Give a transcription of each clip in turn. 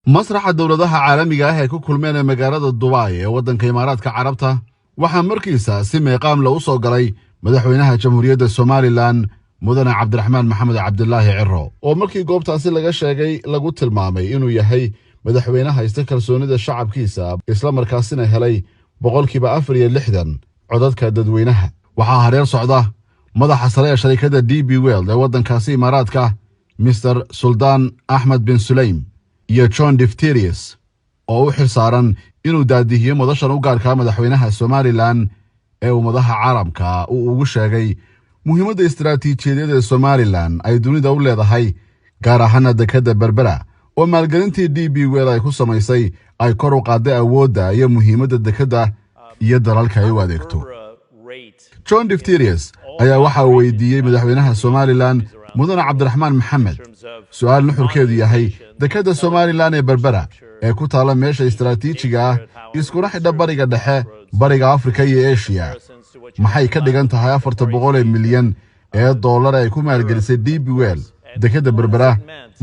مسرح دولadaha caalamiga ah ee ku kulmeen magaalada Dubai ee wadanka Imaaraadka Carabta waxa markiisa si meeqaam la u soo galay madaxweynaha Jamhuuriyadda Somaliland Mudane Cabdiraxmaan Maxamed Cabdilaahi Cirro oo markii goobtaasi laga sheegay lagu tilmaamay inuu yahay madaxweynaha haysta kalsoonida shacabkiisa isla markaasina helay 64% codadka dadweynaha waxa hareer socda madaxa sare ee shirkadda DP World ee wadankaasi Imaaraadka Mr Sultan Ahmed bin Sulaim iyo John Defterius oo u xilsaaran inuu daadihiyo madashan u gaarka madaxweynaha Somaliland ee ummadaha caalamka uu ugu sheegay muhiimadda istiraatiijiyadeed ee Somaliland ay dunida u leedahay gaar ahaan dekadda Berbera oo maalgelintii DP World ay ku samaysay ay kor u qaaday awoodda iyo muhiimadda dekadda iyo dalalka ay u adeegto. John Defterius ayaa waxa uu weydiiyey madaxweynaha Somaliland Mudane Cabdiraxmaan Maxamed su'aal nuxurkeedu yahay dekadda Somaliland ee Berbera ee ku taala meesha istiraatiijiga ah iskuna xidha bariga dhexe bariga Afrika iyo Asia maxay ka dhigan tahay 400 milyan ee dollar ay ku maalgelisay DP World dekadda Berbera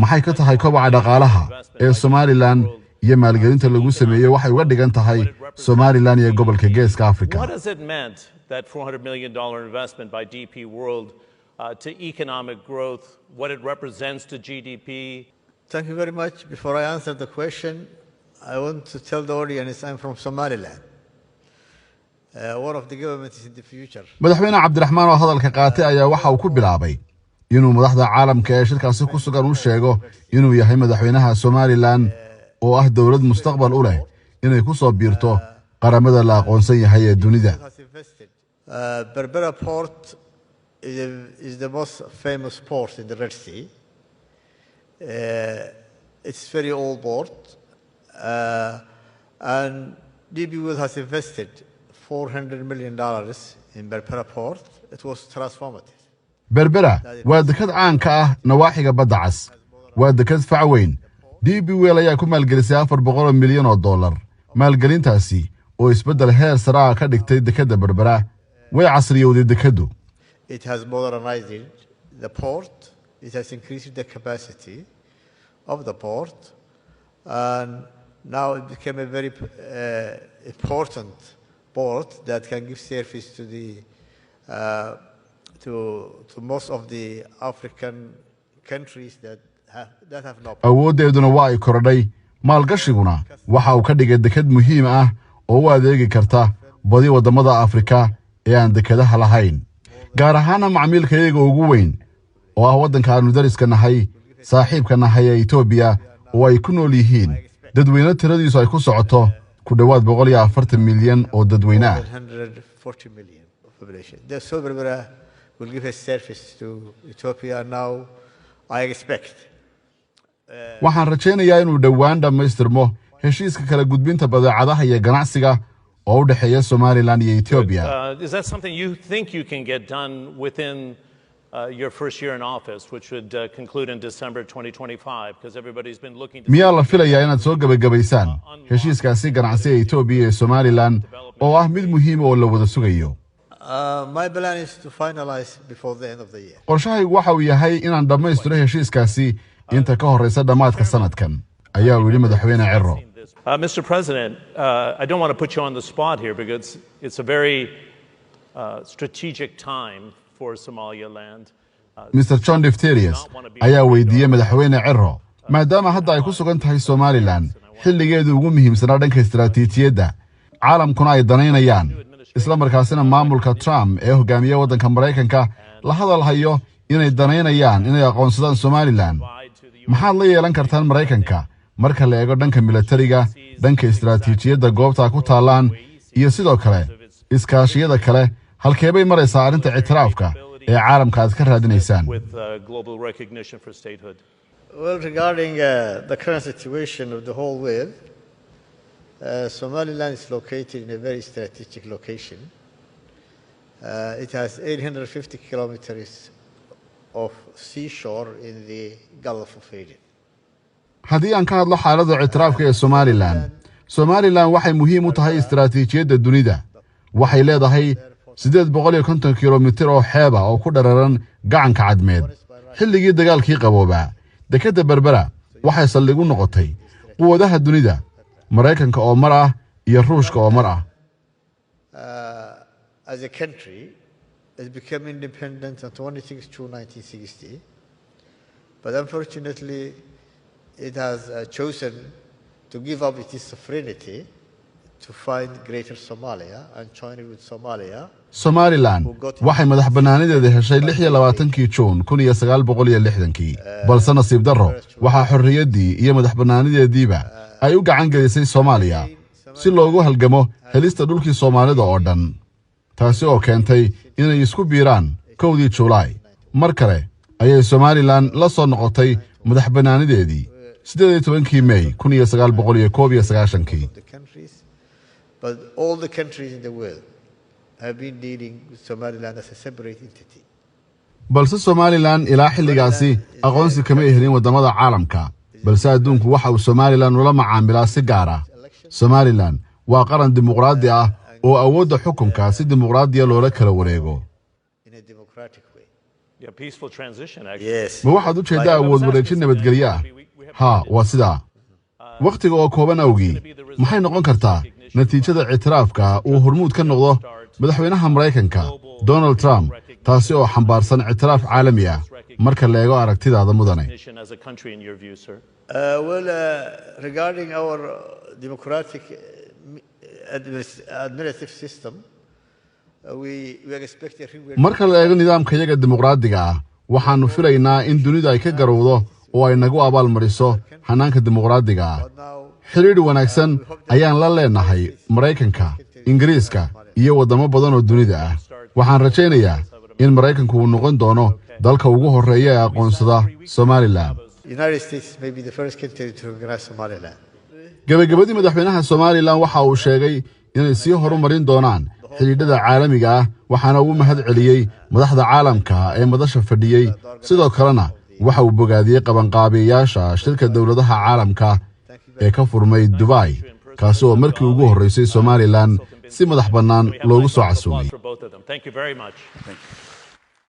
maxay ka tahay kobaca dhaqaalaha ee Somaliland iyo maalgelinta lagu sameeyay waxay uga dhigan tahay Somaliland iyo gobolka Geeska Afrika. What has it meant that $400 million investment by DP World to economic growth, what it represents to GDP? Thank you very much. Before I answer the question, I want to tell the audience I'm from Somaliland. One of the governments in the future. Madaxweyne Cabdiraxmaan oo hadalka qaatay ayaa waxa uu ku bilaabay inuu madaxda caalamka ee shirkaasi ku sugan u sheego inuu yahay madaxweynaha Somaliland oo ah dawlad mustaqbal u leh inay ku soo biirto qaramada la aqoonsan yahay ee dunida. Berbera port is the most famous port in the Red Sea. It's very old port, and DP World has invested $400 million in Berbera port. It was transformative. Berbera waa dekad caan ka ah nawaaxiga badda cas waa dekad fac weyn DP World ayaa ku maalgelisay $400 milyan oo dollar maalgelintaasi oo isbedel heer sare ah ka dhigtay dekadda Berbera way casriyowday dekaddu. It has modernized the port. It has increased the capacity of the port, and now it became a very important port that can give service to the to most of the African countries that have no. Awooddeeduna waa ay korodhay maalgashiguna waxa uu ka dhigay dekad muhiim ah oo u adeegi karta badi wadamada Afrika ee aan dekadaha lahayn gaar ahaan macmiilka iyaga ugu weyn oo ah wadanka aanu dariska nahay saaxiibka nahay ee Ethiopia oo ay ku nool yihiin dadweyne tiradiisu ay ku socoto ku dhawaad 140 milyan oo dadweyne ah. 140 million population. The Berbera will give a service to Ethiopia now, I expect. Waxaan rajaynayaa inuu dhawaan dhamaystirmo heshiiska kala gudbinta badeecadaha iyo ganacsiga oo u dhaxeeya Somaliland iyo Ethiopia. Is that something you think you can get done within your first year in office, which would conclude in December 2025, because everybody's been looking to... miyaa la filayaa inaad soo gabagabaysaan heshiiskaasi ganacsi ee Ethiopia iyo Somaliland oo ah mid muhiim oo la wada sugayo? My plan is to finalize before the end of the year. qorshahaygu waxa uu yahay inaan dhammaystiro heshiiskaasi inta ka horeysa dhamaadka sanadkan ayaa uu yidhi madaxweyne Cirro. Mr. President, I don't want to put you on the spot here because it's a very strategic time for Somaliland. Mr. John Defterius ayaa weydiiyey madaxweyne Cirro maadaama hadda ay ku sugan tahay Somaliland xilligeedu ugu muhiimsanaa dhanka istiraatiijiyadda caalamkuna ay danaynayaan isla markaasina maamulka Trump ee hogaamiya wadanka Mareykanka la hadal hayo inay danaynayaan inay aqoonsadaan Somaliland maxaad la yeelan kartaan Mareykanka marka la eego dhanka militariga dhanka istiraatiijiyadda goobta ku taalaan iyo sidoo kale iskaashiyada kale halkeebay maraysaa arrinta ictiraafka ee caalamka aad ka raadinaysaan? Well, regarding the current situation of the whole world, Somaliland is located in a very strategic location. It has 850 kilometers of seashore in the Gulf of Aden. haddii aan ka hadlo xaaladda ictiraafka ee Somaliland waxay muhiim u tahay istiraatiijiyadda dunida waxay leedahay 850 kilomitir oo xeeb ah oo ku dhararan gacanka cadmeed xilligii dagaalkii qaboobaa dekadda Berbera waxay saldhig u noqotay quwadaha dunida Maraykanka oo mar ah iyo Ruushka oo mar ah. As a country, has become independent on 26 June 1960, but unfortunately, it has chosen to give up its sovereignty to find Greater Somalia and join it with Somalia. Somaliland waxay madax bannaanideeda heshay 26 Juun 1960 balse nasiib darro waxa xorriyaddii iyo madax bannaanideediiba ay u gacan gelisay Soomaaliya si loogu halgamo helista dhulkii Soomaalida oo dhan taasi oo keentay inay isku biiraan 1 Juulaay mar kale ayay Somaliland la soo noqotay madax bannaanideedii 18 May 1991. But all the countries in the world have been dealing with Somaliland as a separate entity. balse Somaliland ilaa xilligaasi aqoonsi kama helin wadamada caalamka balse adduunku waxa uu Somaliland ula macaamilaa si gaar ah. Somaliland waa qaran dimuqraadi ah oo awoodda xukunka si dimuqraadi ah loola kala wareego. In a democratic way. Yeah, peaceful transition actually. Yes. Ma waxaad u jeedaa awood wareejin nabadgelyo ah? Ha, waa sidaa. Waqtiga oo kooban awgii maxay noqon kartaa natiijada ictiraafka uu hormuud ka noqdo madaxweynaha Maraykanka Donald Trump taasi oo xambaarsan ictiraaf caalami ah marka la eego aragtidaada mudane. Regarding our democratic administrative system, we are expecting. Marka la eego nidaamka iyaga dimuqraadiga ah waxaanu filaynaa in dunida ay ka garowdo oo ay nagu abaal mariso hanaanka dimuqraadiga ah. xiriir wanaagsan ayaan la leenahay Maraykanka, Ingiriiska iyo wadamo badan oo dunida ah. Waxaan rajaynayaa in Maraykanku uu noqon doono dalka ugu horeeya ee aqoonsada Somaliland. United States may be the first country to recognize Somaliland. Gabagabadii madaxweynaha Somaliland waxa uu sheegay inay sii horumarin doonaan xiriirada caalamiga ah waxaana uu mahad celiyay madaxda caalamka ee madasha fadhiyay sidoo kalena waxa uu bogaadiyay qabanqaabiyaasha shirka dawladaha caalamka ee ka furmay Dubai kaasi oo markii ugu horeysay Somaliland si madax bannaan loogu soo casuumay. Thank you very much.